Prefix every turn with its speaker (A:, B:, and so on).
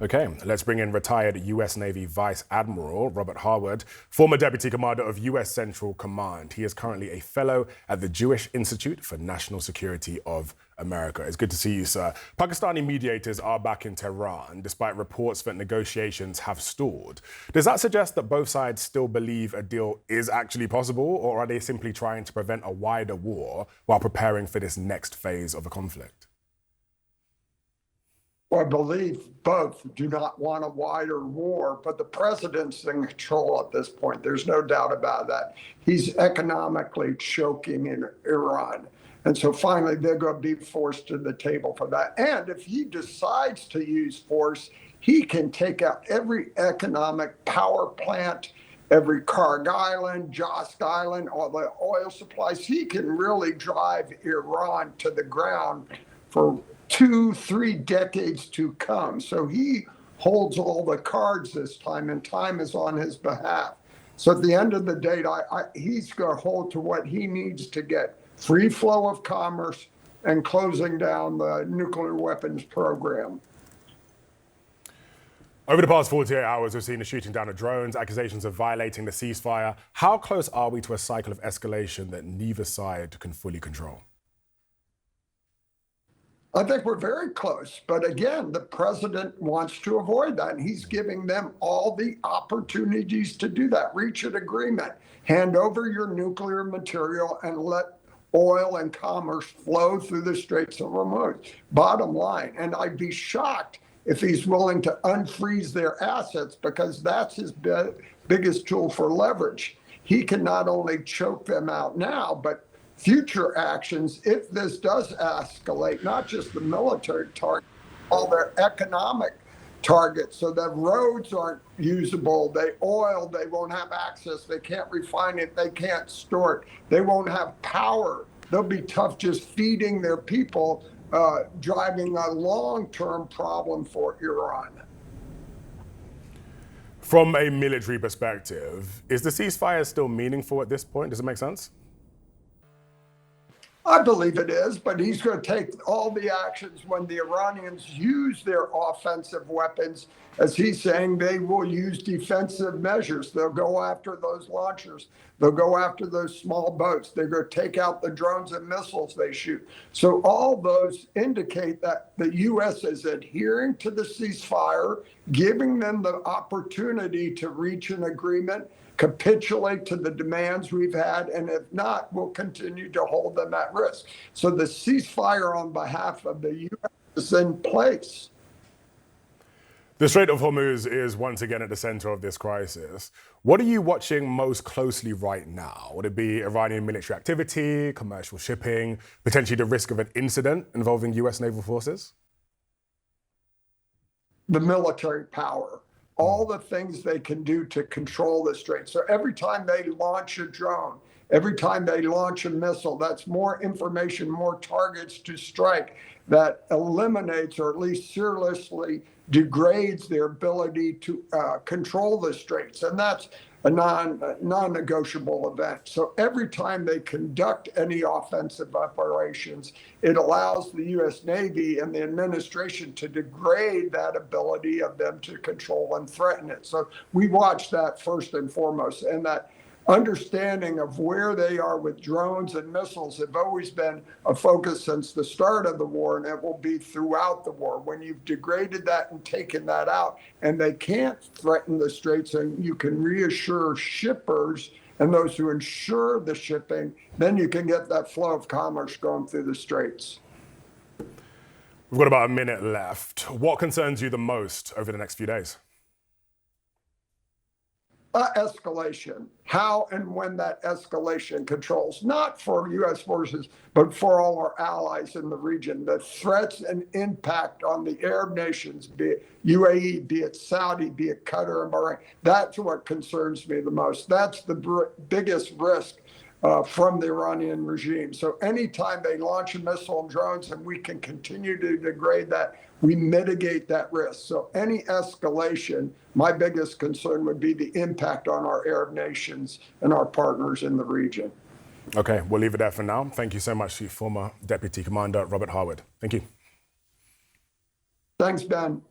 A: Okay, let's bring in retired U.S. Navy Vice Admiral Robert Harward, former Deputy Commander of U.S. Central Command. He is currently a fellow at the Jewish Institute for National Security of America. It's good to see you, sir. Pakistani mediators are back in Tehran, despite reports that negotiations have stalled. Does that suggest that both sides still believe a deal is actually possible, or are they simply trying to prevent a wider war while preparing for this next phase of the conflict?
B: Well, I believe both do not want a wider war, but the president's in control at this point. There's no doubt about that. He's economically choking in Iran. And so finally, they're going to be forced to the table for that. And if he decides to use force, he can take out every economic power plant, every Karg Island, Josk Island, all the oil supplies. He can really drive Iran to the ground for 2-3 decades to come. So he holds all the cards this time, and time is on his behalf. So at the end of the day, he's going to hold to what he needs to get free flow of commerce and closing down the nuclear weapons program.
A: Over the past 48 hours, we've seen the shooting down of drones, accusations of violating the ceasefire. How close are we to a cycle of escalation that neither side can fully control?
B: I think we're very close. But again, the president wants to avoid that. And he's giving them all the opportunities to do that. Reach an agreement, hand over your nuclear material, and let oil and commerce flow through the Straits of Hormuz. Bottom line. And I'd be shocked if he's willing to unfreeze their assets, because that's his biggest tool for leverage. He can not only choke them out now, but future actions, if this does escalate, not just the military target, all their economic targets. So the roads aren't usable, they won't have access, they can't refine it, they can't store it, they won't have power. They'll be tough just feeding their people, driving a long-term problem for Iran.
A: From a military perspective, is the ceasefire still meaningful at this point? Does it make sense?
B: I believe it is, but he's going to take all the actions when the Iranians use their offensive weapons. As he's saying, they will use defensive measures. They'll go after those launchers. They'll go after those small boats. They're going to take out the drones and missiles they shoot. So all those indicate that the U.S. is adhering to the ceasefire, giving them the opportunity to reach an agreement, capitulate to the demands we've had, and if not, we'll continue to hold them at risk. So the ceasefire on behalf of the U.S. is in place.
A: The Strait of Hormuz is once again at the center of this crisis. What are you watching most closely right now? Would it be Iranian military activity, commercial shipping, potentially the risk of an incident involving U.S. naval forces?
B: The military power. All the things they can do to control the strait. So every time they launch a drone, every time they launch a missile, that's more information, more targets to strike that eliminates or at least seriously degrades their ability to control the straits. And that's a non-negotiable event. So every time they conduct any offensive operations, it allows the U.S. Navy and the administration to degrade that ability of them to control and threaten it. So we watch that first and foremost, and that understanding of where they are with drones and missiles have always been a focus since the start of the war, and it will be throughout the war. When you've degraded that and taken that out, and they can't threaten the straits, and you can reassure shippers and those who ensure the shipping, then you can get that flow of commerce going through the straits.
A: We've got about a minute left. What concerns you the most over the next few days?
B: Escalation. How and when that escalation controls, not for U.S. forces, but for all our allies in the region. The threats and impact on the Arab nations, be it UAE, be it Saudi, be it Qatar and Bahrain, that's what concerns me the most. That's the biggest risk from the Iranian regime. So anytime they launch a missile and drones and we can continue to degrade that, we mitigate that risk. So any escalation, my biggest concern would be the impact on our Arab nations and our partners in the region.
A: Okay, we'll leave it there for now. Thank you so much to former Deputy Commander Robert Harward. Thank you.
B: Thanks, Ben.